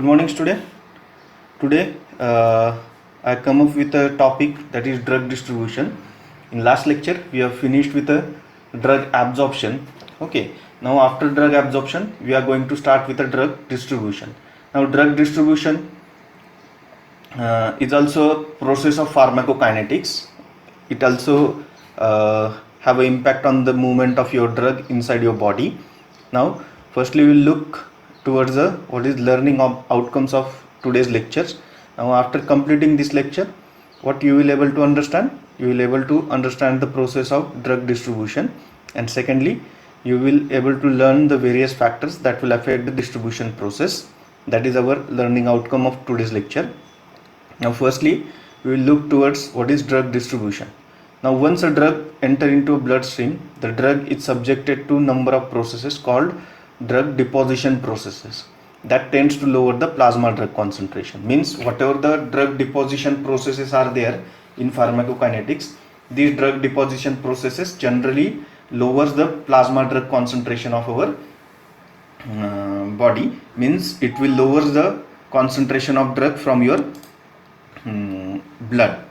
Good morning, student. Today, I come up with a topic that is drug distribution. In last lecture, we have finished with a drug absorption. Okay. Now, after drug absorption, we are going to start with a drug distribution. Now, drug distribution is also a process of pharmacokinetics. It also have an impact on the movement of your drug inside your body. Now, firstly, we will look towards what is learning outcomes of today's lectures. Now, after completing this lecture, what you will able to understand? You will able to understand the process of drug distribution, and secondly, you will able to learn the various factors that will affect the distribution process. That is our learning outcome of today's lecture. Now, firstly, we will look towards what is drug distribution. Now, once a drug enter into a bloodstream, the drug is subjected to number of processes called drug deposition processes that tends to lower the plasma drug concentration. Means whatever the drug deposition processes are there in pharmacokinetics, these drug deposition processes generally lowers the plasma drug concentration of our body. Means it will lower the concentration of drug from your blood.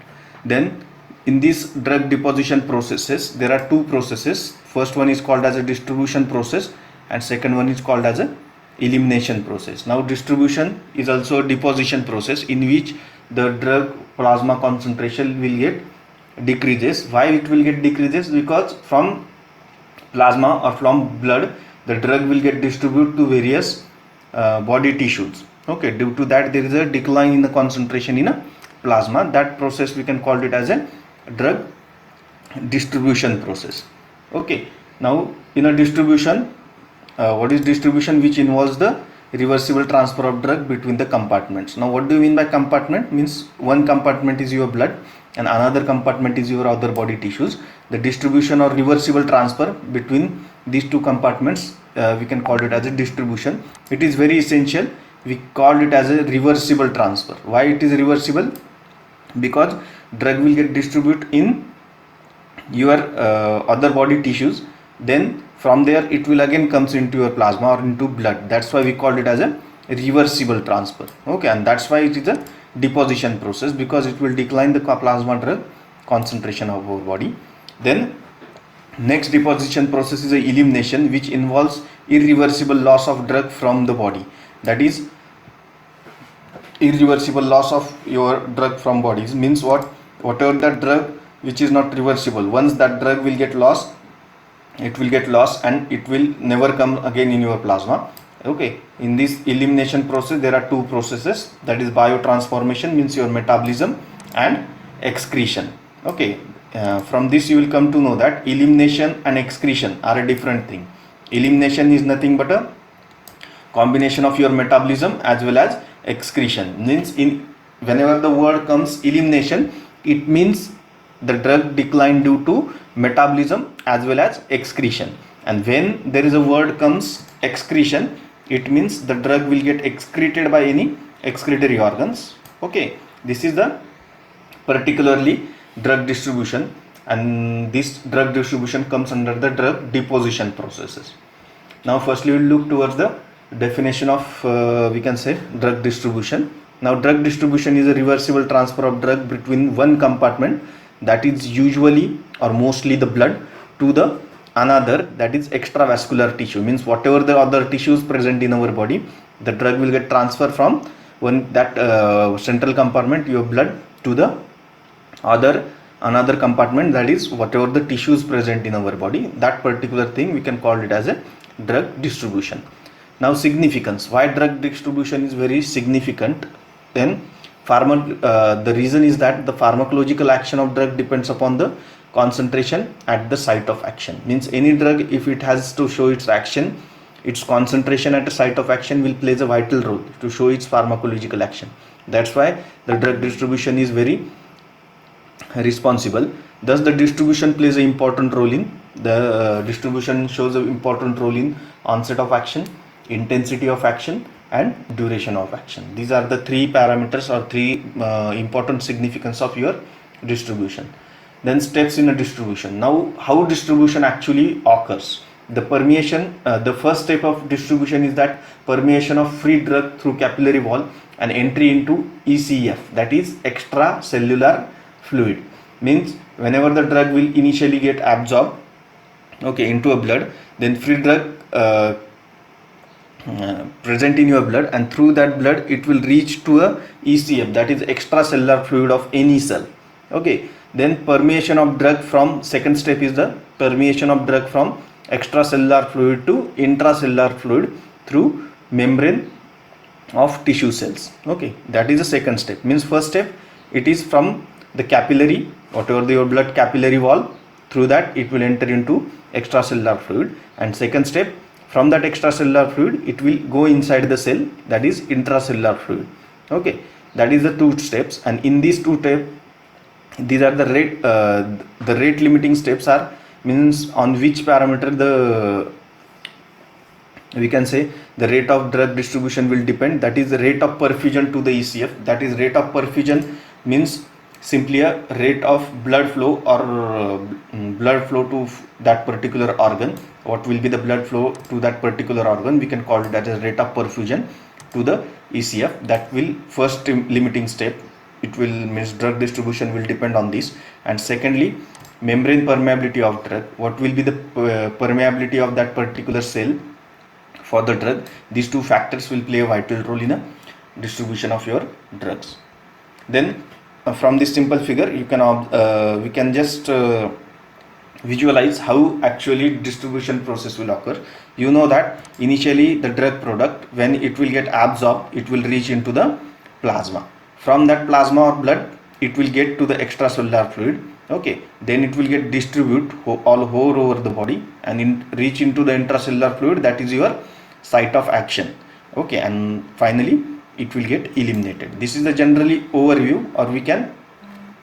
Then in these drug deposition processes, there are two processes. First one is called as a distribution process, and second one is called as a elimination process. Now, distribution is also a deposition process in which the drug plasma concentration will get decreases. Why it will get decreases? Because from plasma or from blood, the drug will get distributed to various body tissues. Okay, due to that there is a decline in the concentration in a plasma. That process we can call it as a drug distribution process. Okay, now in a distribution, what is distribution? Which involves the reversible transfer of drug between the compartments. Now, what do you mean by compartment? Means one compartment is your blood and another compartment is your other body tissues. The distribution or reversible transfer between these two compartments, we can call it as a distribution. It is very essential. We call it as a reversible transfer. Why it is reversible? Because drug will get distributed in your other body tissues, then from there it will again comes into your plasma or into blood. That's why we call it as a reversible transfer. Okay, and that's why it is a deposition process, because it will decline the plasma drug concentration of our body. Then next deposition process is a elimination, which involves irreversible loss of drug from the body. That is, irreversible loss of your drug from bodies means what? Whatever that drug which is not reversible, once that drug will get lost, it will get lost and it will never come again in your plasma. Okay, in this elimination process there are two processes, that is biotransformation, means your metabolism, and excretion. Okay, from this you will come to know that elimination and excretion are a different thing. Elimination is nothing but a combination of your metabolism as well as excretion. Means in whenever the word comes elimination, it means the drug decline due to metabolism as well as excretion, and when there is a word comes excretion, it means the drug will get excreted by any excretory organs. Okay, this is the particularly drug distribution, and this drug distribution comes under the drug deposition processes. Now, firstly we will look towards the definition of we can say drug distribution. Now, drug distribution is a reversible transfer of drug between one compartment, that is usually or mostly the blood, to the another, that is extravascular tissue. Means whatever the other tissues present in our body, the drug will get transferred from one that central compartment, your blood, to the another compartment, that is whatever the tissues present in our body. That particular thing we can call it as a drug distribution. Now, significance. Why drug distribution is very significant? Then the reason is that the pharmacological action of drug depends upon the concentration at the site of action. Means any drug, if it has to show its action, its concentration at the site of action will play a vital role to show its pharmacological action. That's why the drug distribution is very responsible. Thus, the distribution plays an important role in the distribution shows an important role in onset of action, intensity of action, and duration of action. These are the three parameters or three important significance of your distribution. Then steps in a distribution. Now, how distribution actually occurs? the permeation, the first step of distribution is that permeation of free drug through capillary wall and entry into ECF, that is extracellular fluid. Means whenever the drug will initially get absorbed, okay, into a blood, then free drug present in your blood, and through that blood it will reach to a ECF, that is extracellular fluid of any cell. Okay, then permeation of drug from, second step is the permeation of drug from extracellular fluid to intracellular fluid through membrane of tissue cells. Okay, that is the second step. Means first step, it is from the capillary, whatever your blood capillary wall, through that it will enter into extracellular fluid, and second step, from that extracellular fluid it will go inside the cell, that is intracellular fluid. Okay, that is the two steps, and in these two steps, these are the rate limiting steps are, means on which parameter the, we can say, the rate of drug distribution will depend, that is the rate of perfusion to the ECF. That is rate of perfusion means simply a rate of blood flow or blood flow to that particular organ. What will be the blood flow to that particular organ, we can call it as a rate of perfusion to the ECF. That will first limiting step, it will means drug distribution will depend on this. And secondly, membrane permeability of drug, what will be the permeability of that particular cell for the drug. These two factors will play a vital role in a distribution of your drugs. Then from this simple figure you can we can just visualize how actually distribution process will occur. You know that initially the drug product, when it will get absorbed, it will reach into the plasma. From that plasma or blood, it will get to the extracellular fluid. Okay, then it will get distributed all over the body and reach into the intracellular fluid, that is your site of action. Okay, and finally it will get eliminated. This is the generally overview, or we can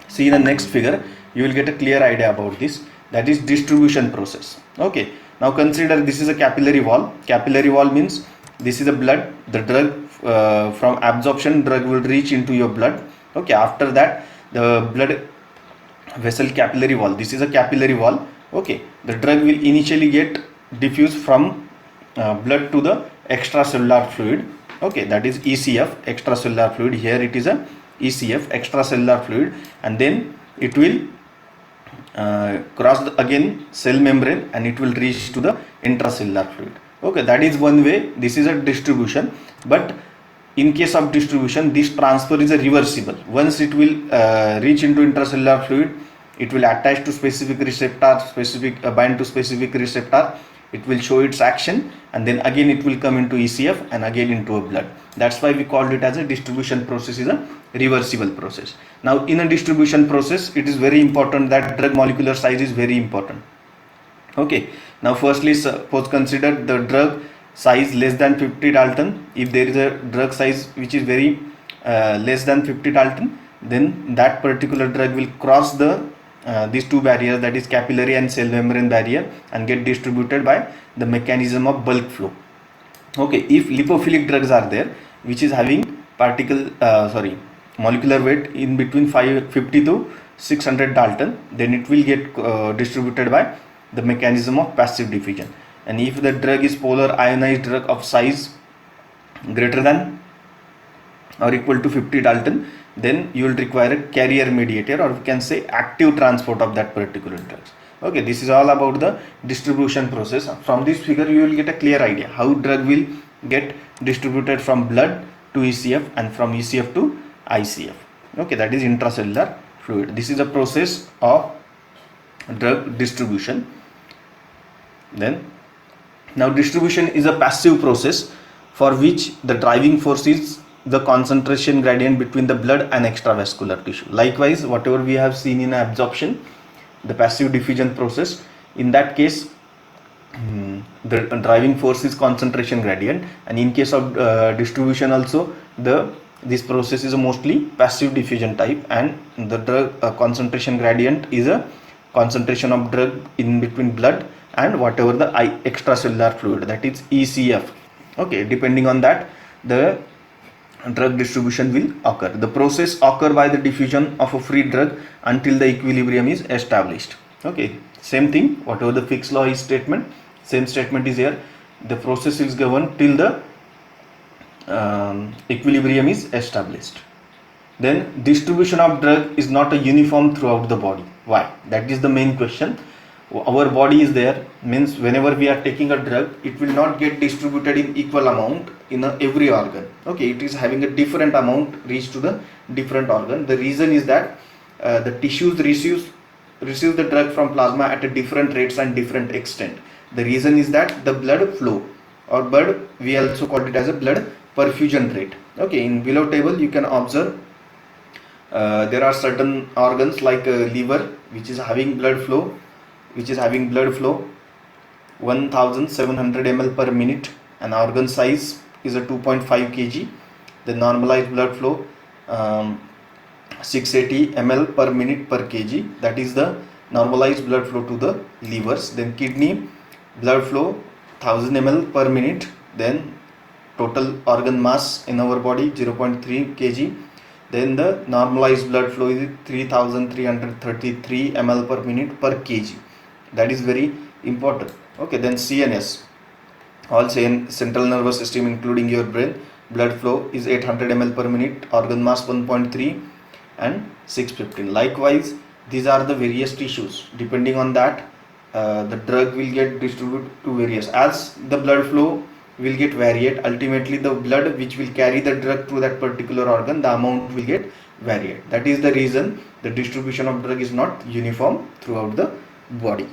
see in the next figure, you will get a clear idea about this, that is distribution process. Okay, now consider this is a capillary wall. Capillary wall means this is a blood, the drug from absorption, drug will reach into your blood. Okay, after that the blood vessel capillary wall, this is a capillary wall. Okay, the drug will initially get diffused from blood to the extracellular fluid. Okay, that is ECF, extracellular fluid. Here it is a ECF, extracellular fluid, and then it will cross again cell membrane and it will reach to the intracellular fluid. Okay, that is one way. This is a distribution, but in case of distribution, this transfer is a reversible. Once it will reach into intracellular fluid, it will attach to specific receptor, bind to specific receptor, it will show its action, and then again it will come into ECF and again into a blood. That's why we called it as a distribution process is a reversible process. Now in a distribution process, it is very important that drug molecular size is very important. Okay, now firstly suppose consider the drug size less than 50 Dalton. If there is a drug size which is very less than 50 Dalton, then that particular drug will cross the these two barriers, that is capillary and cell membrane barrier, and get distributed by the mechanism of bulk flow. Okay, if lipophilic drugs are there which is having molecular weight in between 550 to 600 Dalton, then it will get distributed by the mechanism of passive diffusion. And if the drug is polar ionized drug of size greater than or equal to 50 Dalton, then you will require a carrier mediator, or we can say active transport of that particular drugs. Okay, this is all about the distribution process. From this figure you will get a clear idea how drug will get distributed from blood to ECF and from ECF to ICF. Okay, that is intracellular fluid. This is a process of drug distribution. Then now distribution is a passive process for which the driving force is the concentration gradient between the blood and extravascular tissue. Likewise, whatever we have seen in absorption, the passive diffusion process, in that case the driving force is concentration gradient, and in case of distribution also this process is a mostly passive diffusion type, and the drug concentration gradient is a concentration of drug in between blood and whatever the extracellular fluid, that is ECF. Okay, depending on that the drug distribution will occur. The process occur by the diffusion of a free drug until the equilibrium is established. Okay, same thing, whatever the Fick's law is statement, Same statement is here. The process is governed till the equilibrium is established. Then distribution of drug is not a uniform throughout the body. Why? That is the main question. Our body is there, means whenever we are taking a drug, it will not get distributed in equal amount in every organ. Okay, it is having a different amount reach to the different organ. The reason is that the tissues receive the drug from plasma at a different rates and different extent. The reason is that the blood flow, or blood, we also call it as a blood perfusion rate. Okay, in below table you can observe there are certain organs like liver, which is having blood flow 1700 ml per minute, and organ size is a 2.5 kg. The normalized blood flow 680 ml per minute per kg, that is the normalized blood flow to the livers. Then kidney blood flow 1000 ml per minute. Then total organ mass in our body 0.3 kg. Then the normalized blood flow is 3333 ml per minute per kg. That is very important. Okay, then CNS, all central nervous system including your brain, blood flow is 800 ml per minute, organ mass 1.3 and 615. Likewise, these are the various tissues. Depending on that, the drug will get distributed to various, as the blood flow will get varied. Ultimately, the blood which will carry the drug to that particular organ, the amount will get varied. That is the reason the distribution of drug is not uniform throughout the body.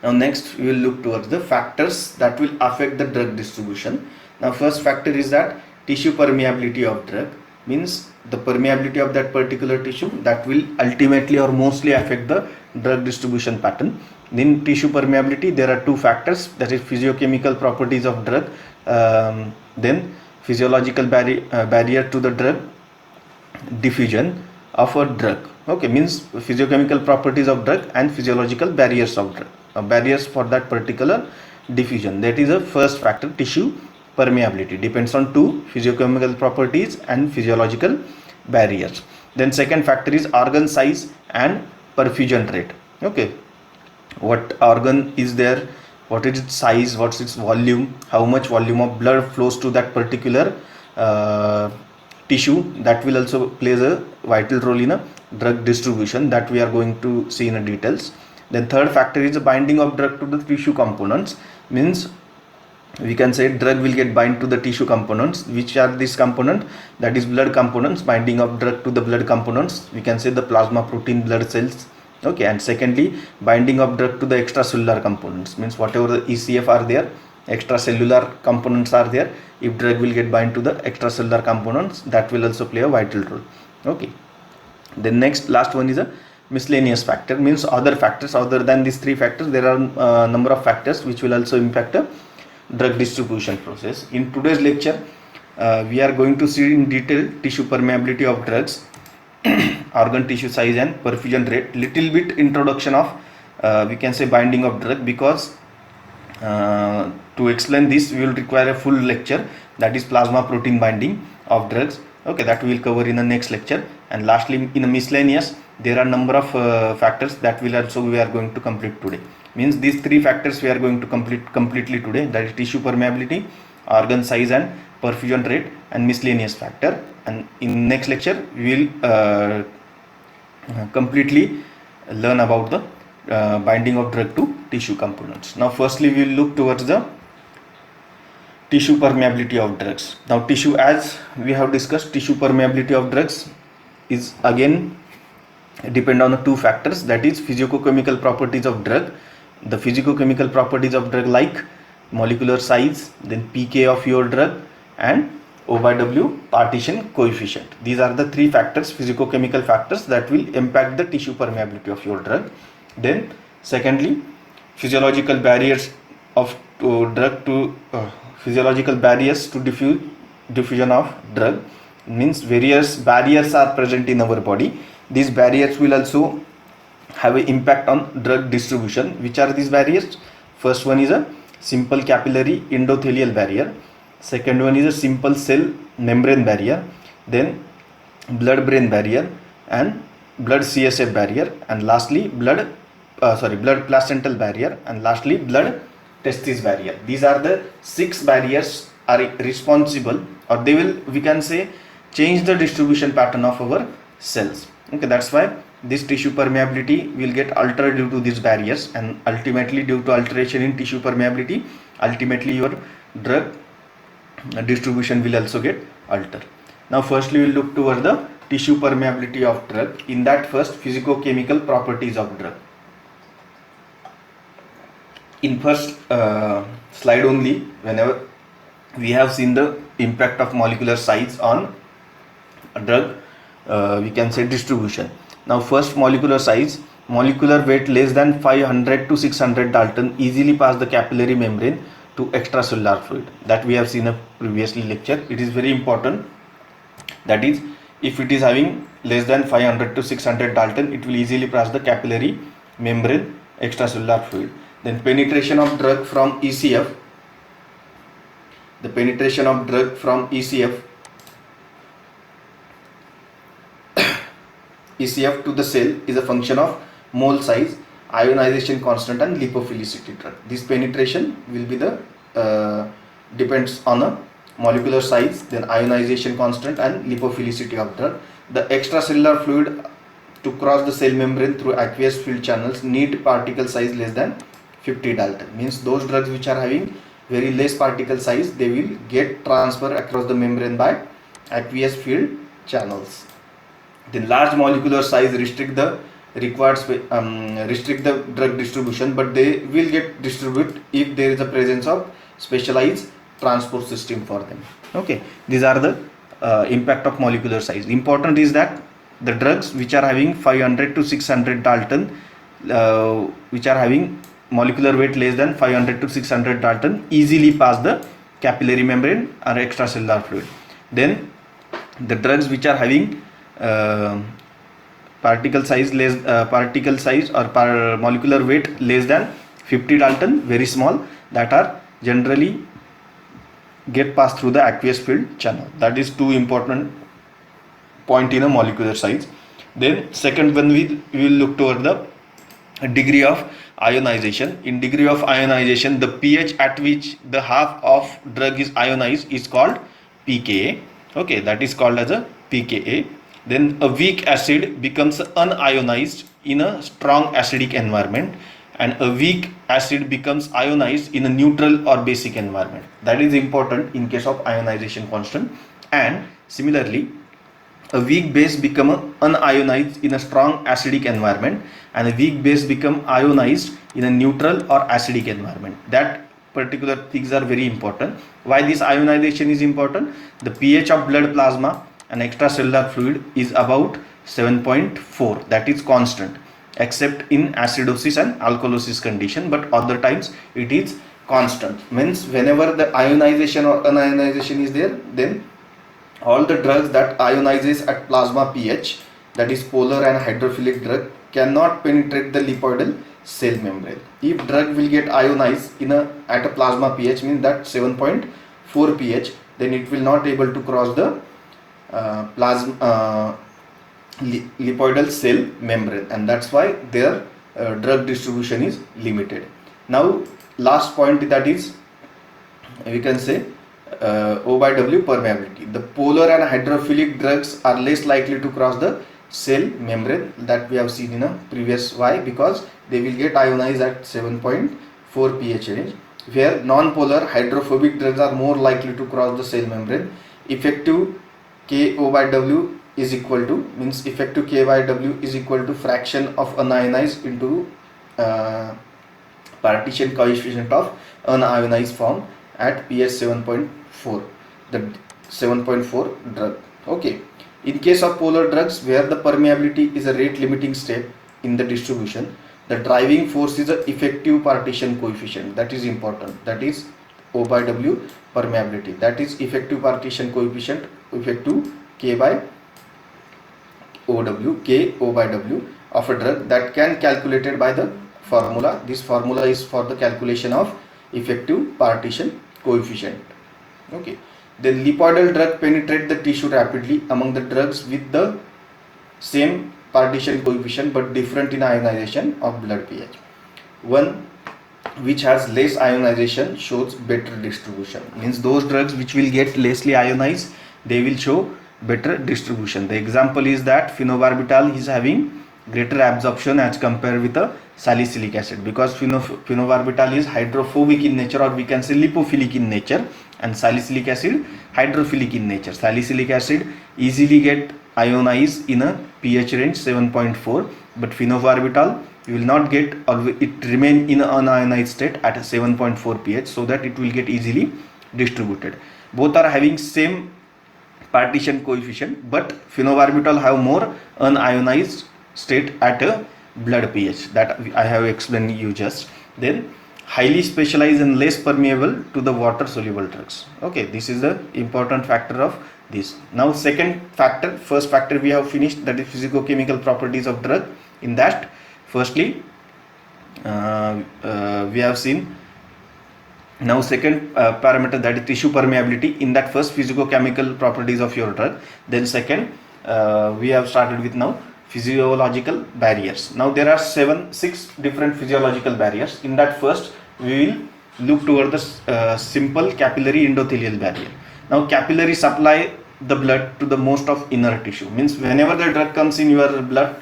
Now next we will look towards the factors that will affect the drug distribution. Now first factor is that tissue permeability of drug, means the permeability of that particular tissue, that will ultimately or mostly affect the drug distribution pattern. In tissue permeability there are two factors, that is physiochemical properties of drug, then physiological barrier to the drug, diffusion of a drug. Okay, means physiochemical properties of drug and physiological barriers of drug, barriers for that particular diffusion. That is the first factor. Tissue permeability depends on two, physiochemical properties and physiological barriers. Then second factor is organ size and perfusion rate. Okay, what organ is there, what is its size, what's its volume, how much volume of blood flows to that particular tissue, that will also plays a vital role in a drug distribution, that we are going to see in details. Then third factor is the binding of drug to the tissue components, means we can say drug will get bind to the tissue components. Which are these components? That is blood components, binding of drug to the blood components, we can say the plasma protein blood cells. Okay, and secondly binding of drug to the extracellular components, means whatever the ECF are there, extracellular components are there, if drug will get bind to the extracellular components, that will also play a vital role. Okay, then next last one is a miscellaneous factor, means other factors other than these three factors. There are number of factors which will also impact the drug distribution process. In today's lecture we are going to see in detail tissue permeability of drugs, organ tissue size and perfusion rate, little bit introduction of we can say binding of drug, because to explain this we will require a full lecture, that is plasma protein binding of drugs. Okay, that we will cover in the next lecture. And lastly, in a miscellaneous, there are number of factors that will also we are going to complete today. Means these three factors we are going to complete completely today, that is tissue permeability, organ size and perfusion rate, and miscellaneous factor. And in next lecture we will completely learn about the binding of drug to tissue components. Now firstly we will look towards the tissue permeability of drugs. Now tissue, as we have discussed, tissue permeability of drugs is again depend on the two factors, that is physicochemical properties of drug, the physicochemical properties of drug like molecular size, then pK of your drug, and O/W partition coefficient. These are the three factors, physicochemical factors, that will impact the tissue permeability of your drug. Then secondly, physiological barriers of drug to physiological barriers to diffusion of drug, means various barriers are present in our body. These barriers will also have an impact on drug distribution. Which are these barriers? First one is a simple capillary endothelial barrier, second one is a simple cell membrane barrier, then blood brain barrier and blood CSF barrier, and lastly blood placental barrier, and lastly blood testis barrier. These are the 6 barriers are responsible, or they will, we can say, change the distribution pattern of our cells. Okay, that's why this tissue permeability will get altered due to these barriers, and ultimately due to alteration in tissue permeability, ultimately your drug distribution will also get altered. Now firstly we will look toward the tissue permeability of drug. In that, first, physicochemical properties of drug. In first slide only, whenever we have seen the impact of molecular size on drug, we can say distribution. Now first, molecular size. Molecular weight less than 500 to 600 Dalton easily pass the capillary membrane to extracellular fluid. That we have seen a previously lecture. It is very important. That is, if it is having less than 500 to 600 Dalton, it will easily pass the capillary membrane extracellular fluid. Then penetration of drug from ECF. The penetration of drug from ECF to the cell is a function of mole size, ionization constant, and lipophilicity drug. This penetration will be the depends on a molecular size, then ionization constant, and lipophilicity of drug. The extracellular fluid to cross the cell membrane through aqueous filled channels need particle size less than 50 Dalton. Means those drugs which are having very less particle size, they will get transfer across the membrane by aqueous filled channels. Then large molecular size restrict the drug distribution, but they will get distributed if there is a presence of specialized transport system for them. Okay, these are the impact of molecular size. Important is that the drugs which are having 500 to 600 Dalton, which are having molecular weight less than 500 to 600 Dalton, easily pass the capillary membrane or extracellular fluid. Then the drugs which are having particle size or molecular weight less than 50 Dalton, very small, that are generally get passed through the aqueous filled channel. That is two important point in a molecular size. Then second one, we will look toward the degree of ionization. In degree of ionization, the pH at which the half of drug is ionized is called pKa. Okay, that is called as a pKa. Then a weak acid becomes unionized in a strong acidic environment, and a weak acid becomes ionized in a neutral or basic environment. That is important in case of ionization constant. And similarly, a weak base become unionized in a strong acidic environment, and a weak base become ionized in a neutral or acidic environment. That particular things are very important. Why this ionization is important? The pH of blood plasma and extracellular fluid is about 7.4, that is constant, except in acidosis and alkalosis condition, but other times it is constant. Means whenever the ionization or unionization is there, then all the drugs that ionizes at plasma pH, that is polar and hydrophilic drug, cannot penetrate the lipoidal cell membrane. If drug will get ionized at a plasma pH, means that 7.4 pH, then it will not able to cross the lipoidal cell membrane, and that's why their drug distribution is limited. Now last point, that is, we can say O by W permeability. The polar and hydrophilic drugs are less likely to cross the cell membrane, that we have seen in a previous. Why? Because they will get ionized at 7.4 pH range, where non-polar hydrophobic drugs are more likely to cross the cell membrane. Effective Ko by W is equal to, means effective K by W is equal to fraction of unionized into partition coefficient of unionized form at pH 7.4, the 7.4 drug. Okay, in case of polar drugs, where the permeability is a rate limiting step in the distribution, the driving force is the effective partition coefficient. That is important. That is O by W permeability, that is effective partition coefficient, effective K by OW, K O by W of a drug, that can calculated by the formula. This formula is for the calculation of effective partition coefficient. Okay, the lipoidal drug penetrate the tissue rapidly among the drugs with the same partition coefficient but different in ionization of blood pH. One which has less ionization shows better distribution. Means those drugs which will get lessly ionized, they will show better distribution. The example is that phenobarbital is having greater absorption as compared with a salicylic acid, because phenobarbital is hydrophobic in nature, or we can say lipophilic in nature, and salicylic acid hydrophilic in nature. Salicylic acid easily get ionized in a pH range 7.4, but phenobarbital you will not get, it remain in an unionized state at a 7.4 pH, so that it will get easily distributed. Both are having same partition coefficient, but phenobarbital have more unionized state at a blood pH, that I have explained you just. Then highly specialized and less permeable to the water soluble drugs. Okay, this is the important factor of this. Now second factor, first factor we have finished, that is physicochemical properties of drug. In that, firstly we have seen. Now second parameter, that is tissue permeability. In that, first physicochemical properties of your drug, then second we have started with now physiological barriers. Now there are 6 different physiological barriers. In that, first we will look toward the simple capillary endothelial barrier. Now capillary supply the blood to the most of inner tissue, means whenever the drug comes in your blood,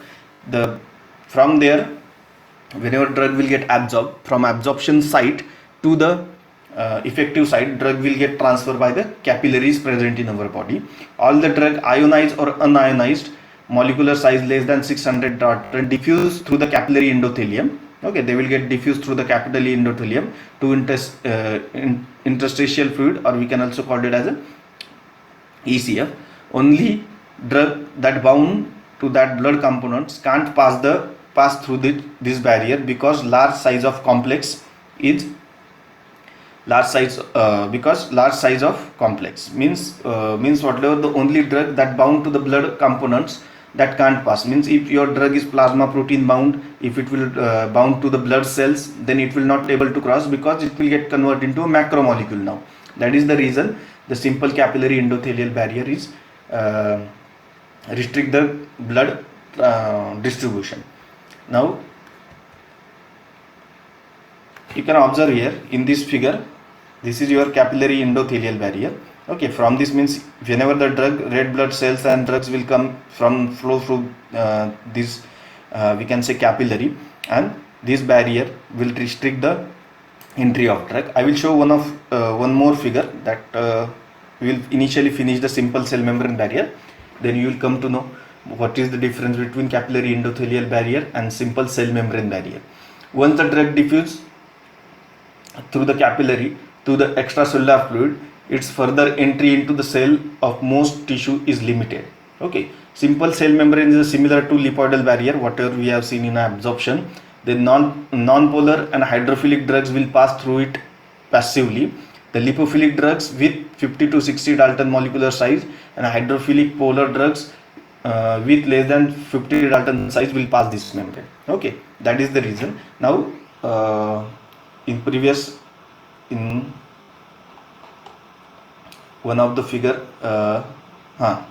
from there, whenever drug will get absorbed, from absorption site to the effective site, drug will get transferred by the capillaries present in our body. All the drug, ionized or unionized, molecular size less than 600 Dalton, diffuse through the capillary endothelium. Okay, they will get diffused through the capillary endothelium to interstitial fluid, or we can also call it as a ECF. Only drug that bound to that blood components can't pass through this barrier, because large size of complex means whatever the only drug that bound to the blood components that can't pass. Means if your drug is plasma protein bound, if it will bound to the blood cells, then it will not able to cross, because it will get converted into a macromolecule now. That is the reason the simple capillary endothelial barrier is restrict the blood distribution. Now you can observe here in this figure, this is your capillary endothelial barrier. Okay, from this means whenever the drug, red blood cells and drugs will come from flow through this we can say capillary, and this barrier will restrict the entry of drug. I will show one more figure, that we will initially finish the simple cell membrane barrier, then you will come to know what is the difference between capillary endothelial barrier and simple cell membrane barrier. Once the drug diffuse through the capillary to the extracellular fluid, its further entry into the cell of most tissue is limited. Okay, simple cell membrane is similar to lipoidal barrier, whatever we have seen in absorption. The non-polar and hydrophilic drugs will pass through it passively. The lipophilic drugs with 50 to 60 Dalton molecular size, and hydrophilic polar drugs with less than 50 Dalton size will pass this membrane. Okay, that is the reason. Now in one of the figure,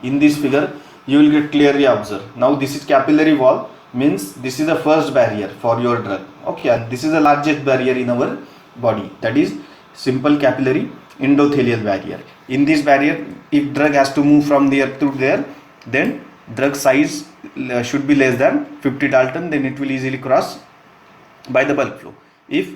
in this figure you will get clearly observe. Now this is capillary wall, means this is the first barrier for your drug. Okay, and this is the largest barrier in our body, that is simple capillary endothelial barrier. In this barrier, if drug has to move from there to there, then drug size should be less than 50 Dalton, then it will easily cross by the bulk flow. If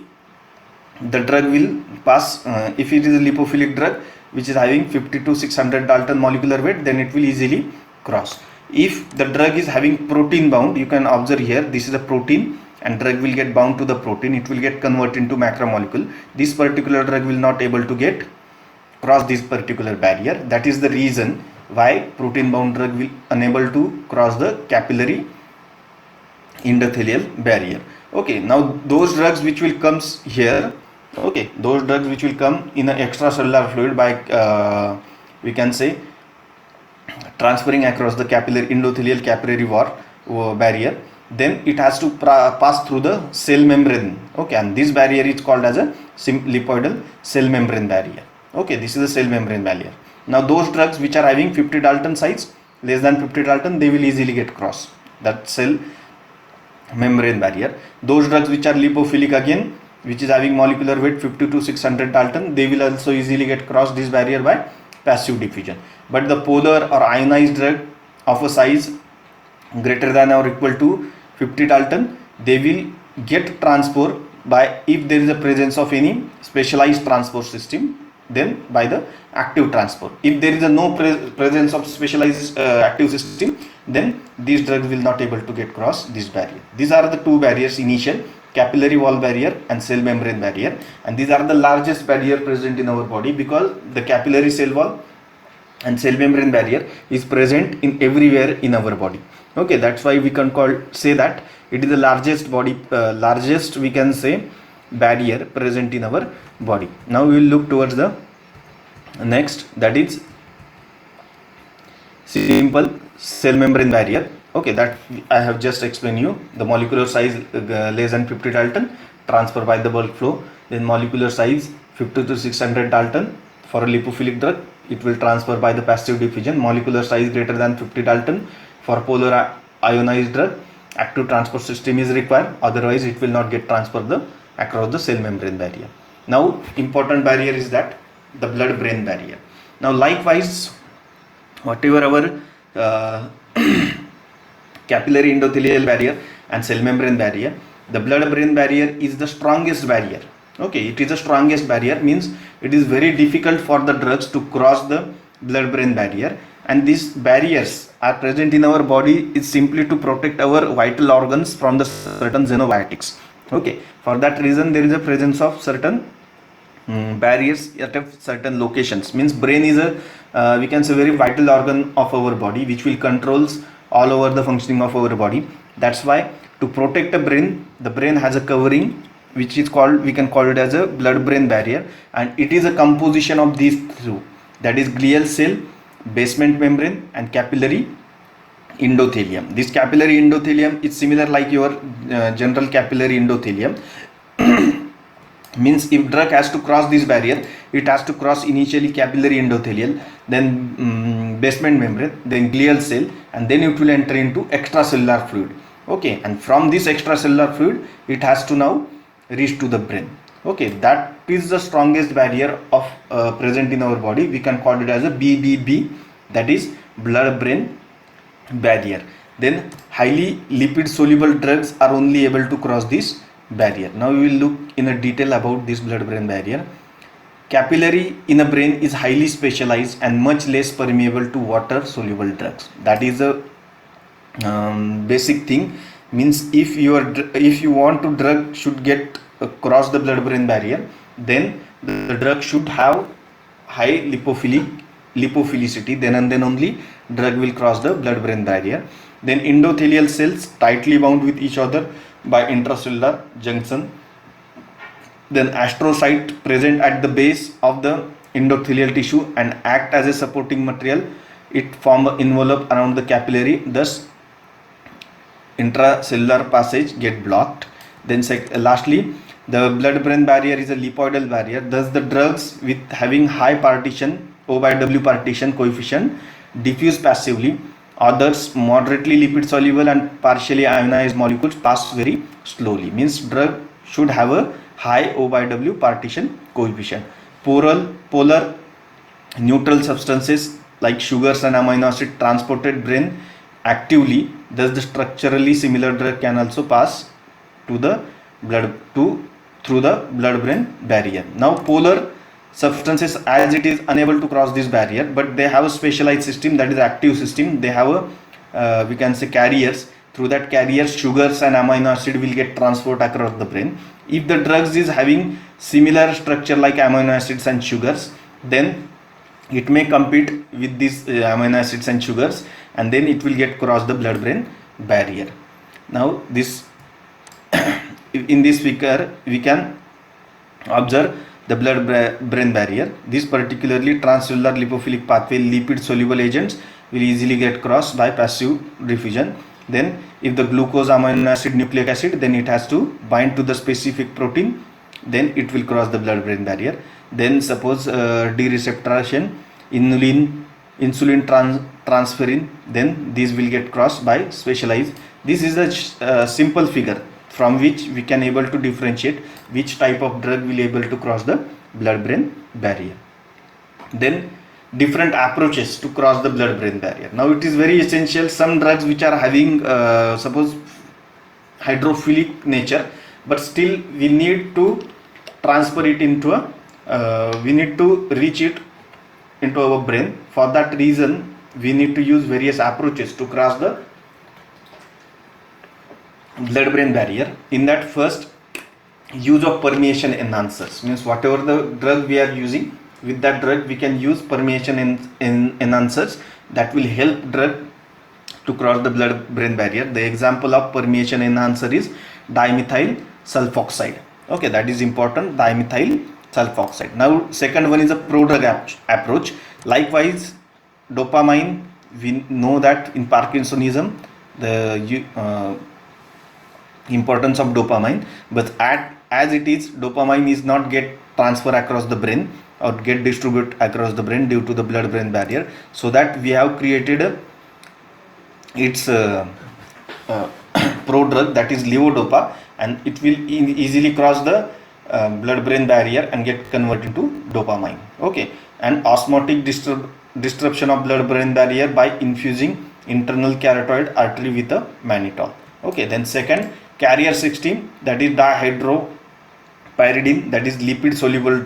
the drug will pass, if it is a lipophilic drug which is having 50 to 600 Dalton molecular weight, then it will easily cross. If the drug is having protein bound, you can observe here, this is a protein, and drug will get bound to the protein, it will get converted into macromolecule. This particular drug will not able to get cross this particular barrier. That is the reason why protein bound drug will unable to cross the capillary endothelial barrier. Okay, now those drugs which will comes here, okay, those drugs which will come in an extracellular fluid by we can say transferring across the capillary endothelial capillary barrier, then it has to pass through the cell membrane. Okay, and this barrier is called as a lipoidal cell membrane barrier. Okay, this is the cell membrane barrier. Now those drugs which are having 50 Dalton size, less than 50 Dalton, they will easily get cross that cell membrane barrier. Those drugs which are lipophilic, again which is having molecular weight 50 to 600 Dalton, they will also easily get crossed this barrier by passive diffusion. But the polar or ionized drug of a size greater than or equal to 50 Dalton, they will get transport by, if there is a presence of any specialized transport system, then by the active transport. If there is a no presence of specialized active system, then these drugs will not able to get cross this barrier. These are the two barriers initial: capillary wall barrier and cell membrane barrier, and these are the largest barrier present in our body, because the capillary cell wall and cell membrane barrier is present in everywhere in our body. Okay, that's why we can say that it is the largest largest we can say barrier present in our body. Now we will look towards the next, that is simple cell membrane barrier. Okay, that I have just explained you. The molecular size less than 50 Dalton, transfer by the bulk flow. Then molecular size 50 to 600 Dalton for a lipophilic drug, it will transfer by the passive diffusion. Molecular size greater than 50 Dalton for polar ionized drug, active transport system is required, otherwise it will not get transferred across the cell membrane barrier. Now important barrier is that the blood brain barrier. Now likewise, whatever our capillary endothelial barrier and cell membrane barrier, the blood brain barrier is the strongest barrier. Okay, it is the strongest barrier, means it is very difficult for the drugs to cross the blood brain barrier, and these barriers are present in our body is simply to protect our vital organs from the certain xenobiotics. Okay, for that reason there is a presence of certain barriers at certain locations. Means brain is a we can say very vital organ of our body, which will controls all over the functioning of our body. That's why to protect the brain has a covering which is called, we can call it as a blood brain barrier, and it is a composition of these two, that is glial cell, basement membrane, and capillary endothelium. This capillary endothelium is similar like your general capillary endothelium. Means if drug has to cross this barrier, it has to cross initially capillary endothelial, then basement membrane, then glial cell, and then it will enter into extracellular fluid. Okay, and from this extracellular fluid it has to now reach to the brain. Okay, that is the strongest barrier of present in our body. We can call it as a BBB, that is blood brain barrier. Then highly lipid soluble drugs are only able to cross this barrier. Now we will look in a detail about this blood brain barrier. Capillary in a brain is highly specialized and much less permeable to water soluble drugs. That is a basic thing. Means if you want to drug should get across the blood brain barrier, then the drug should have high lipophilicity, then and then only drug will cross the blood brain barrier. Then endothelial cells tightly bound with each other by intracellular junction. Then astrocyte present at the base of the endothelial tissue and act as a supporting material. It form an envelope around the capillary, thus intracellular passage get blocked. Then lastly, the blood brain barrier is a lipoidal barrier, thus the drugs with having high partition O/W partition coefficient diffuse passively. Others moderately lipid soluble and partially ionized molecules pass very slowly. Means drug should have a high O/W partition coefficient. Polar neutral substances like sugars and amino acid transported brain actively, thus the structurally similar drug can also pass to the blood through the blood brain barrier. Now polar substances, as it is unable to cross this barrier, but they have a specialized system, that is active system. They have a we can say carriers. Through that carriers, sugars and amino acid will get transport across the brain. If the drugs is having similar structure like amino acids and sugars, then it may compete with these amino acids and sugars, and then it will get cross the blood brain barrier. Now this in this figure we can observe the blood brain barrier. This particularly transcellular lipophilic pathway lipid soluble agents will easily get crossed by passive diffusion. Then if the glucose, amino acid, nucleic acid, then it has to bind to the specific protein, then it will cross the blood brain barrier. Then suppose D-receptoration, insulin transferrin, then these will get crossed by specialized. This is a simple figure. from which we can able to differentiate which type of drug will able to cross the blood brain barrier. Then different approaches to cross the blood brain barrier. Now it is very essential, some drugs which are having suppose hydrophilic nature, but still we need to transfer it into a we need to reach it into our brain. For that reason we need to use various approaches to cross the blood brain barrier. In that, first, use of permeation enhancers, means whatever the drug we are using, with that drug we can use permeation enhancers that will help drug to cross the blood brain barrier. The example of permeation enhancer is dimethyl sulfoxide. Okay, that is important, dimethyl sulfoxide. Now second one is a prodrug approach. Likewise, dopamine, we know that in Parkinsonism the importance of dopamine, but as it is, dopamine is not get transfer across the brain or get distribute across the brain due to the blood brain barrier. So that we have created its prodrug, that is levodopa, and it will easily cross the blood brain barrier and get converted into dopamine. Okay, and osmotic disruption of blood brain barrier by infusing internal carotid artery with a mannitol. Okay, then second, carrier 16, that is dihydropyridine, that is lipid soluble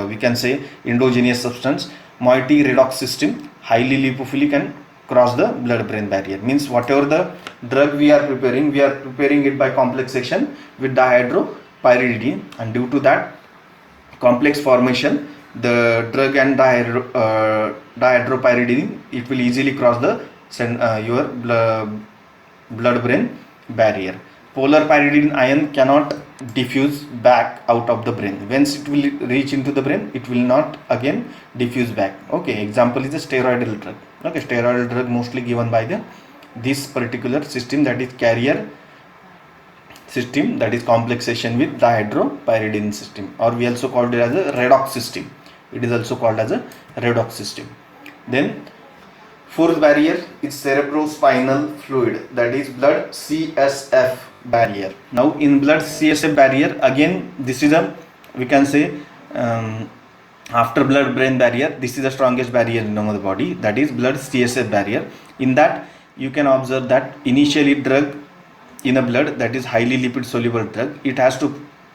we can say endogenous substance. Moiety redox system, highly lipophilic and cross the blood brain barrier, means whatever the drug we are preparing it by complexation with dihydropyridine, and due to that complex formation, the drug and dihydropyridine, it will easily cross the your blood brain barrier. Polar pyridine ion cannot diffuse back out of the brain. Once it will reach into the brain, it will not again diffuse back. Okay, example is a steroidal drug. Okay, steroidal drug mostly given by this particular system, that is carrier system, that is complexation with dihydropyridine system, or we also called it as a redox system. It is also called as a redox system. Then fourth barrier is cerebrospinal fluid, that is blood CSF barrier. Now in blood CSF barrier, again this is a, we can say after blood brain barrier, this is the strongest barrier in the body, that is blood CSF barrier. In that you can observe that initially drug in a blood, that is highly lipid soluble drug, it has to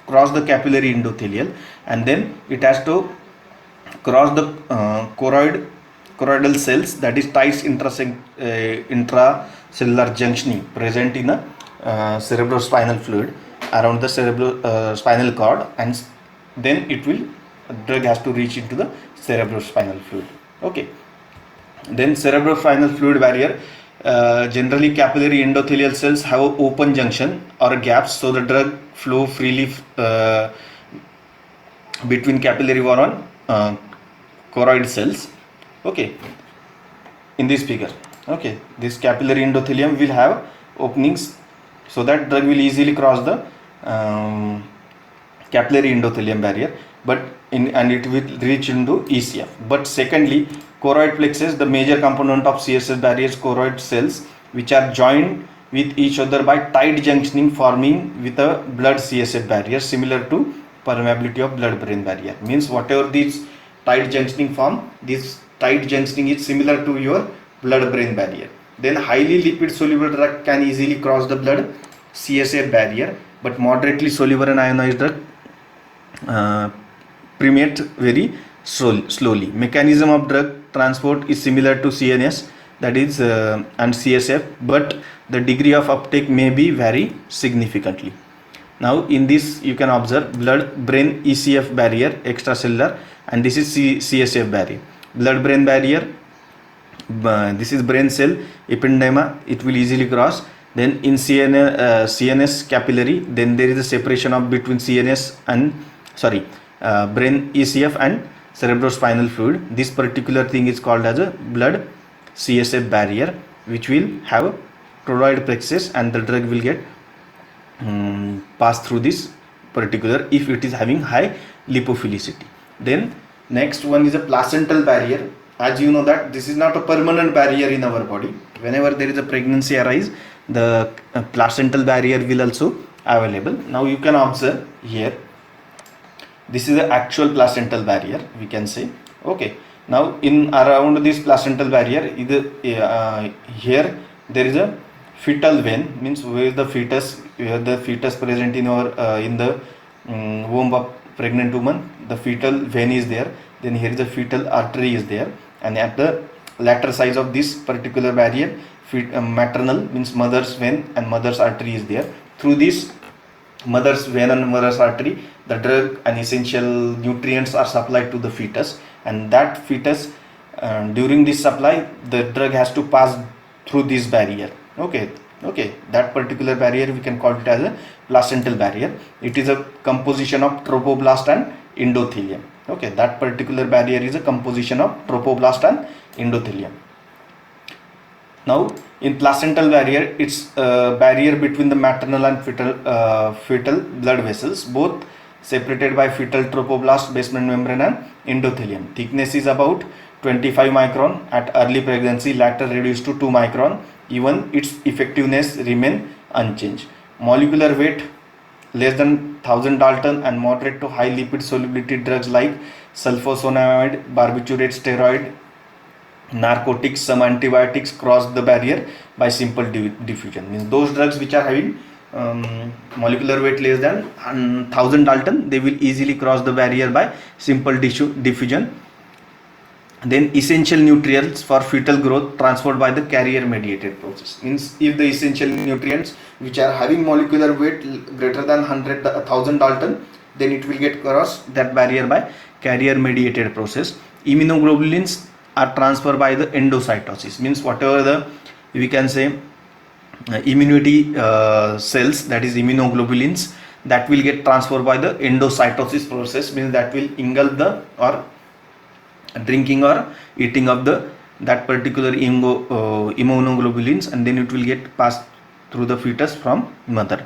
cross the capillary endothelial, and then it has to cross the choroidal cells, that is tight intracellular junctioning present in a cerebrospinal fluid around the spinal cord, and then drug has to reach into the cerebrospinal fluid. Okay, then cerebrospinal fluid barrier, generally capillary endothelial cells have an open junction or gaps, so the drug flow freely between capillary wall and choroid cells. Okay, in this figure, okay, this capillary endothelium will have openings, so that drug will easily cross the capillary endothelium barrier, and it will reach into ECF. But secondly, choroid plexus, the major component of CSF barriers, choroid cells, which are joined with each other by tight junctioning, forming with a blood CSF barrier similar to permeability of blood brain barrier. Means whatever these tight junctioning form, this tight junctioning is similar to your blood brain barrier. Then highly lipid soluble drug can easily cross the blood CSF barrier, but moderately soluble and ionized drug permeate very slowly. Mechanism of drug transport is similar to CNS, that is and CSF, but the degree of uptake may be vary significantly. Now in this you can observe blood brain ECF barrier extracellular, and this is CSF barrier. Blood brain barrier, this is brain cell ependyma, it will easily cross. Then in CNS capillary, then there is a separation of between CNS and brain ECF and cerebrospinal fluid. This particular thing is called as a blood CSF barrier, which will have choroid plexus, and the drug will get pass through this particular if it is having high lipophilicity. Then next one is a placental barrier. As you know that this is not a permanent barrier in our body. Whenever there is a pregnancy arise, the placental barrier will also available. Now you can observe here, this is the actual placental barrier, we can say. Okay, now in around this placental barrier, either here there is a fetal vein, means where the fetus present in our in the womb of pregnant woman, the fetal vein is there. Then here the fetal artery is there, and at the lateral side of this particular barrier, maternal means mother's vein and mother's artery is there. Through this mother's vein and mother's artery, the drug and essential nutrients are supplied to the fetus, and that fetus during this supply, the drug has to pass through this barrier. Okay, that particular barrier we can call it as a placental barrier. It is a composition of trophoblast and endothelium. Okay, that particular barrier is a composition of trophoblast and endothelium. Now in placental barrier, it's a barrier between the maternal and fetal blood vessels, both separated by fetal trophoblast, basement membrane and endothelium. Thickness is about 25 micron at early pregnancy, later reduced to 2 micron. Even its effectiveness remain unchanged. Molecular weight less than 1000 Dalton, and moderate to high lipid solubility drugs like sulfosonamide, barbiturate, steroid, narcotics, some antibiotics cross the barrier by simple diffusion. Means those drugs which are having molecular weight less than 1000 Dalton, they will easily cross the barrier by simple diffusion. Then essential nutrients for fetal growth transferred by the carrier mediated process. Means if the essential nutrients which are having molecular weight greater than 1000 Dalton, then it will get cross that barrier by carrier mediated process. Immunoglobulins are transferred by the endocytosis. Means whatever the, we can say, immunity cells, that is immunoglobulins, that will get transferred by the endocytosis process. Means that will engulf the or drinking or eating of that particular immunoglobulins, and then it will get passed through the fetus from mother.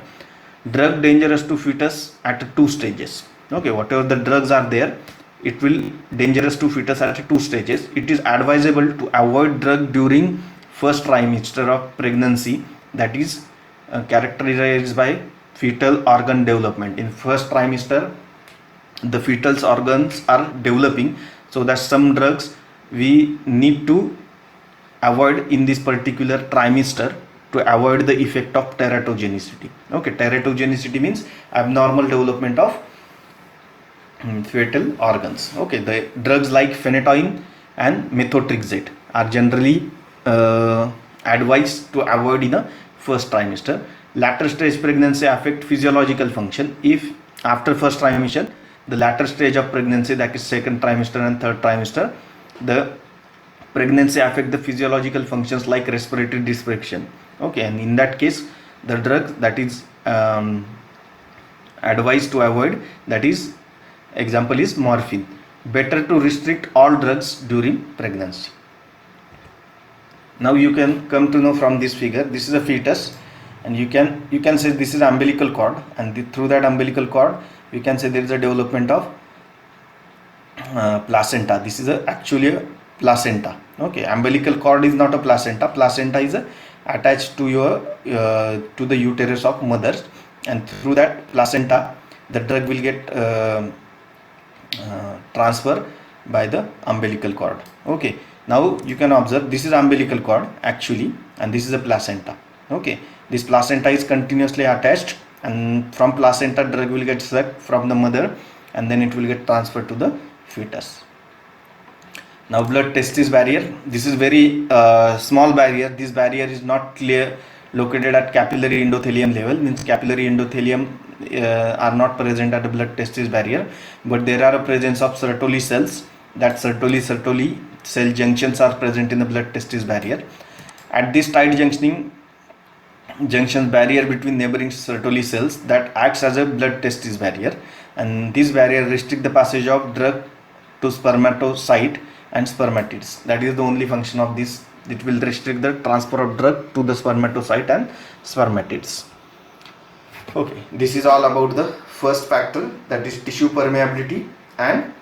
Drug dangerous to fetus at 2 stages. Okay, whatever the drugs are there, it will dangerous to fetus at 2 stages. It is advisable to avoid drug during first trimester of pregnancy, that is characterized by fetal organ development. In first trimester, the fetal organs are developing, so that some drugs we need to avoid in this particular trimester to avoid the effect of teratogenicity. Okay, teratogenicity means abnormal development of fetal organs. Okay, the drugs like phenytoin and methotrexate are generally advised to avoid in the first trimester. Later stage pregnancy affect physiological function. If after first trimester, the latter stage of pregnancy, that is second trimester and third trimester, the pregnancy affect the physiological functions like respiratory dysfunction. Okay, and in that case, the drug that is advised to avoid, that is example is morphine. Better to restrict all drugs during pregnancy. Now you can come to know from this figure, this is a fetus, and you can say this is umbilical cord, and through that umbilical cord we can say there is a development of placenta. This is actually a placenta. Okay, umbilical cord is not a placenta. Placenta is attached to your to the uterus of mothers, and through that placenta the drug will get transferred by the umbilical cord. Okay, now you can observe this is umbilical cord actually, and this is a placenta. Okay, this placenta is continuously attached, and from placenta drug will get sucked from the mother, and then it will get transferred to the fetus. Now blood testis barrier, this is very small barrier. This barrier is not clear located at capillary endothelium level, means capillary endothelium are not present at the blood testis barrier, but there are a presence of Sertoli cells. That Sertoli cell junctions are present in the blood testis barrier. At this tight junctions barrier between neighboring Sertoli cells that acts as a blood testis barrier, and this barrier restrict the passage of drug to spermatocyte and spermatids. That is the only function of this. It will restrict the transfer of drug to the spermatocyte and spermatids. Okay, this is all about the first factor, that is tissue permeability, and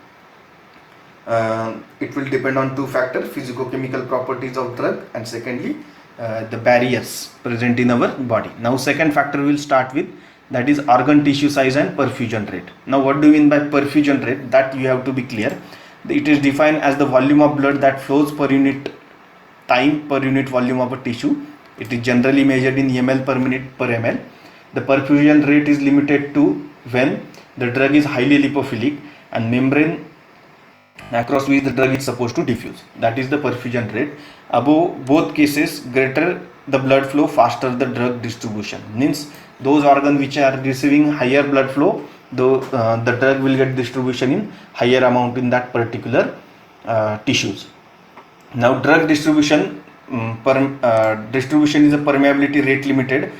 it will depend on 2 factors, physicochemical properties of drug, and secondly the barriers present in our body. Now second factor will start with that is organ tissue size and perfusion rate. Now what do you mean by perfusion rate? That you have to be clear. It is defined as the volume of blood that flows per unit time per unit volume of a tissue. It is generally measured in ml per minute per ml. The perfusion rate is limited to when the drug is highly lipophilic and membrane across which the drug is supposed to diffuse. That is the perfusion rate. Above both cases, greater the blood flow, faster the drug distribution. Means those organs which are receiving higher blood flow, the drug will get distribution in higher amount in that particular tissues. Now drug distribution, distribution is a permeability rate limited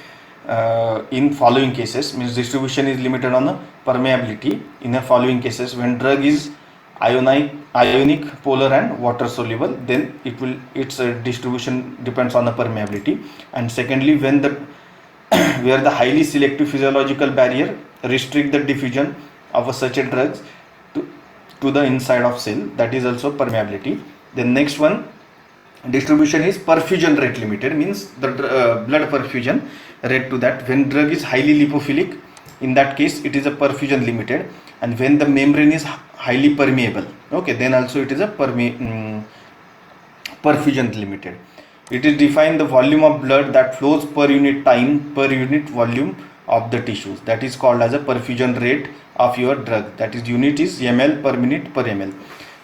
in following cases. Means distribution is limited on the permeability in the following cases: when drug is ionic, polar and water soluble, then its distribution depends on the permeability. And secondly, when the where the highly selective physiological barrier restrict the diffusion of such a drugs to the inside of cell, that is also permeability. The next one, distribution is perfusion rate limited, means the blood perfusion rate to that. When drug is highly lipophilic, in that case it is a perfusion limited, and when the membrane is highly permeable, okay, then also it is a perfusion limited. It is defined the volume of blood that flows per unit time per unit volume of the tissues. That is called as a perfusion rate of your drug. That is unit is ml per minute per ml.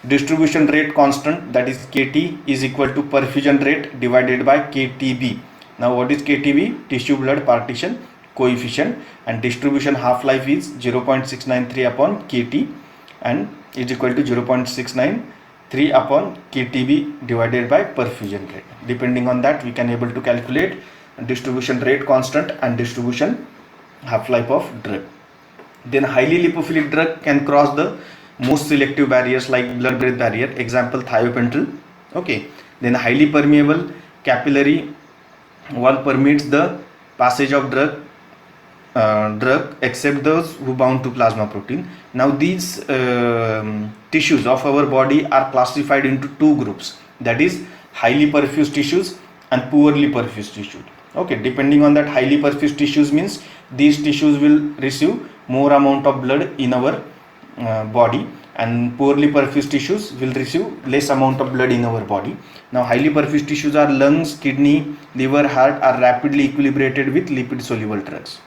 Distribution rate constant, that is Kt, is equal to perfusion rate divided by Ktb. Now what is Ktb? Tissue blood partition coefficient, and distribution half-life is 0.693 upon Kt and is equal to 0.693 upon Ktb divided by perfusion rate. Depending on that, we can able to calculate distribution rate constant and distribution half-life of drug. Then highly lipophilic drug can cross the most selective barriers like blood-brain barrier, example thiopental. Okay. Then highly permeable capillary wall permits the passage of drug except those who bound to plasma protein. Now these tissues of our body are classified into two groups, that is highly perfused tissues and poorly perfused tissues. Okay, depending on that, highly perfused tissues means these tissues will receive more amount of blood in our body, and poorly perfused tissues will receive less amount of blood in our body. Now highly perfused tissues are lungs, kidney, liver, heart are rapidly equilibrated with lipid soluble drugs.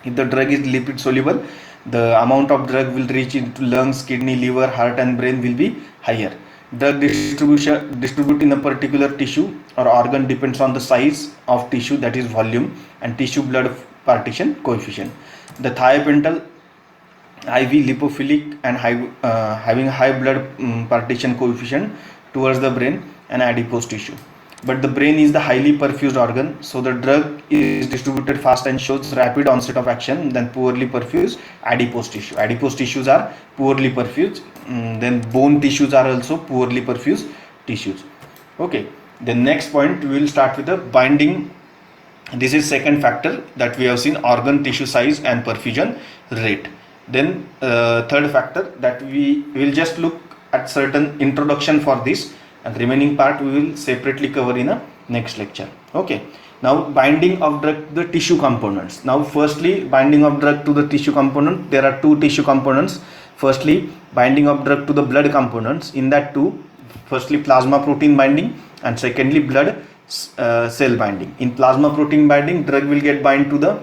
If the drug is lipid soluble, the amount of drug will reach into lungs, kidney, liver, heart and brain will be higher. Drug distribute in a particular tissue or organ depends on the size of tissue, that is volume, and tissue blood partition coefficient. The thiopental IV lipophilic and having high blood partition coefficient towards the brain and adipose tissue. But the brain is the highly perfused organ, so the drug is distributed fast and shows rapid onset of action than poorly perfused adipose tissue. Adipose tissues are poorly perfused. Then bone tissues are also poorly perfused tissues. Okay. The next point, we will start with the binding. This is second factor that we have seen, organ tissue size and perfusion rate. Then third factor that we will just look at certain introduction for this, and remaining part we will separately cover in a next lecture. Okay. Now binding of drug to the tissue components. Now firstly, binding of drug to the tissue component, there are two tissue components. Firstly, binding of drug to the blood components. In that two, firstly plasma protein binding and secondly blood cell binding. In plasma protein binding, drug will get bind to the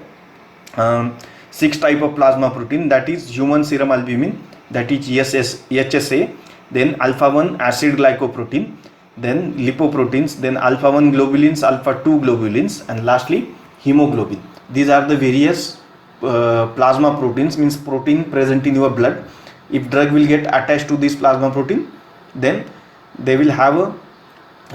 6 type of plasma protein, that is human serum albumin, that is HSA, then alpha-1 acid glycoprotein, then lipoproteins, then alpha-1 globulins, alpha-2 globulins, and lastly hemoglobin. These are the various plasma proteins, means protein present in your blood. If drug will get attached to this plasma protein, then they will have a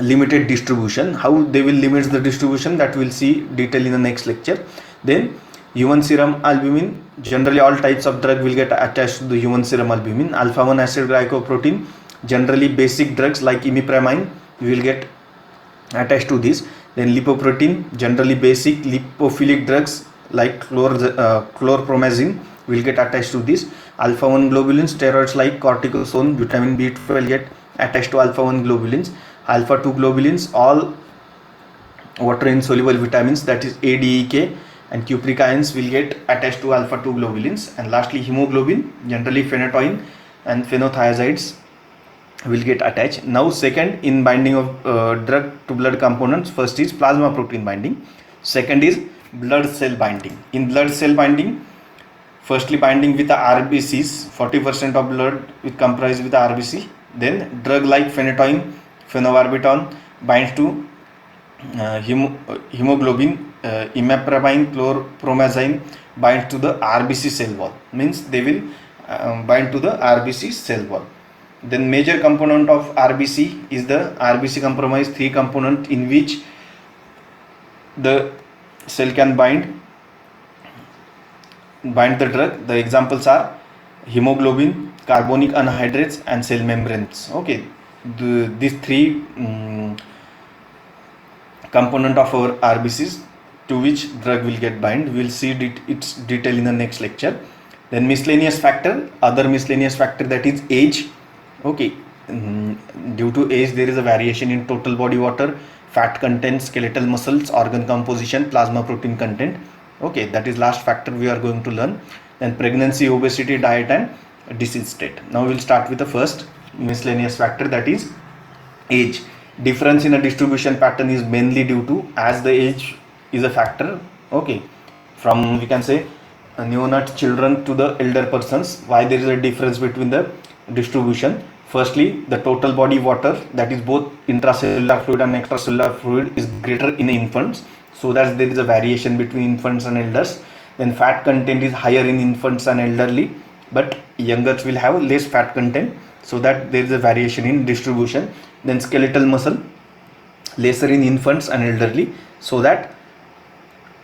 limited distribution. How they will limit the distribution, that we will see detail in the next lecture. Then human serum albumin, generally all types of drug will get attached to the human serum albumin. Alpha-1 acid glycoprotein, generally basic drugs like imipramine will get attached to this. Then lipoprotein, generally basic lipophilic drugs like chlorpromazine will get attached to this. Alpha-1 globulins, steroids like cortisone, vitamin B12 get attached to alpha-1 globulins. Alpha-2 globulins, all water insoluble vitamins, that is ADEK, and cupric ions will get attached to alpha 2 globulins, and lastly hemoglobin, generally phenytoin and phenothiazides will get attached. Now second in binding of drug to blood components, first is plasma protein binding, second is blood cell binding. In blood cell binding, firstly binding with the RBCs, 40% of blood is comprised with the RBC, then drug like phenytoin, phenobarbital binds to hemoglobin, imipramine, chlorpromazine binds to the RBC cell wall, means they will bind to the RBC cell wall. Then major component of RBC is the RBC comprise 3 component in which the cell can bind the drug. The examples are hemoglobin, carbonic anhydrases and cell membranes. Okay, these 3 component of our RBCs to which drug will get bind. We will see its detail in the next lecture. Then miscellaneous factor, other miscellaneous factor, that is age. Okay, due to age there is a variation in total body water, fat content, skeletal muscles, organ composition, plasma protein content. Okay, that is last factor we are going to learn. Then pregnancy, obesity, diet and disease state. Now we will start with the first miscellaneous factor, that is age. Difference in a distribution pattern is mainly due to, as the age is a factor, okay, from we can say neonate children to the elder persons. Why there is a difference between the distribution? Firstly, the total body water, that is both intracellular fluid and extracellular fluid, is greater in infants, so that there is a variation between infants and elders. Then fat content is higher in infants and elderly, but younger will have less fat content, so that there is a variation in distribution. Then skeletal muscle lesser in infants and elderly, so that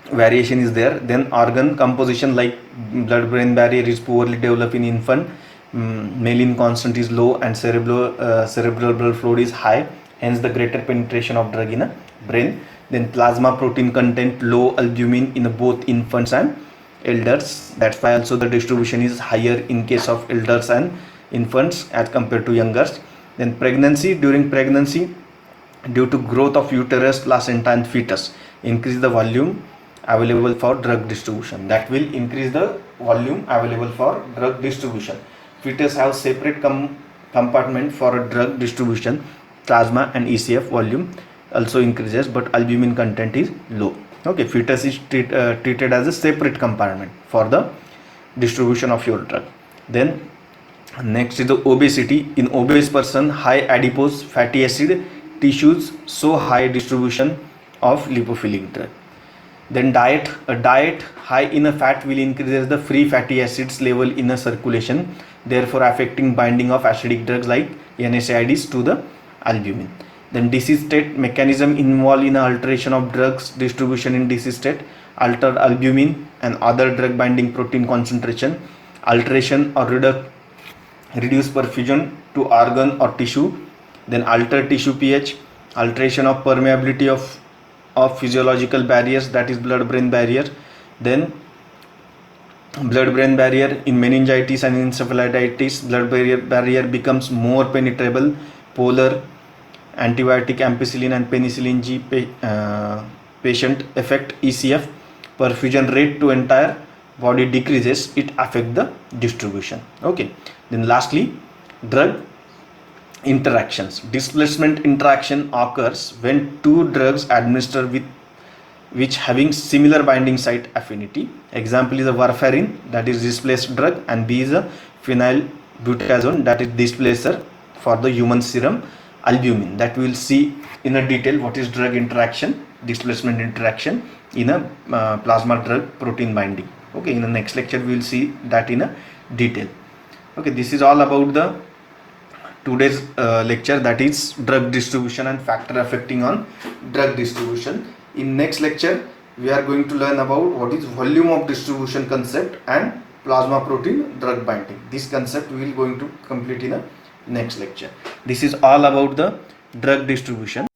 variation is there. Then organ composition, like blood brain barrier is poorly developed in infant, myelin constant is low and cerebral blood flow is high, hence the greater penetration of drug in a brain. Then plasma protein content low, albumin in both infants and elders, that's why also the distribution is higher in case of elders and infants as compared to youngers. Then pregnancy, during pregnancy, due to growth of uterus, placenta and fetus, increase the volume available for drug distribution. That will increase the volume available for drug distribution. Fetus have separate compartment for a drug distribution. Plasma and ECF volume also increases, but albumin content is low. Okay, fetus is treated as a separate compartment for the distribution of your drug. Then next is the obesity. In obese person, high adipose fatty acid tissues, so high distribution of lipophilic drug. Then diet, a diet high in a fat will increase the free fatty acids level in a circulation, therefore affecting binding of acidic drugs like NSAIDs to the albumin. Then disease state, mechanism involved in alteration of drugs distribution in disease state, altered albumin and other drug binding protein concentration, alteration or reduce perfusion to organ or tissue. Then altered tissue pH, alteration of permeability of physiological barriers, that is blood brain barrier. Then blood brain barrier in meningitis and encephalitis, blood barrier becomes more penetrable, polar, antibiotic ampicillin and penicillin G patient effect ECF, perfusion rate to entire body decreases, it affect the distribution. Okay, then lastly drug interactions. Displacement interaction occurs when two drugs administered with which having similar binding site affinity. Example is a warfarin, that is displaced drug, and B is a phenylbutazone, that is displacer for the human serum albumin. That we will see in a detail what is drug interaction, displacement interaction in a plasma drug protein binding. Okay, in the next lecture we will see that in a detail. Okay, this is all about the today's lecture, that is drug distribution and factor affecting on drug distribution. In next lecture we are going to learn about what is volume of distribution concept and plasma protein drug binding. This concept we will going to complete in a next lecture. This is all about the drug distribution.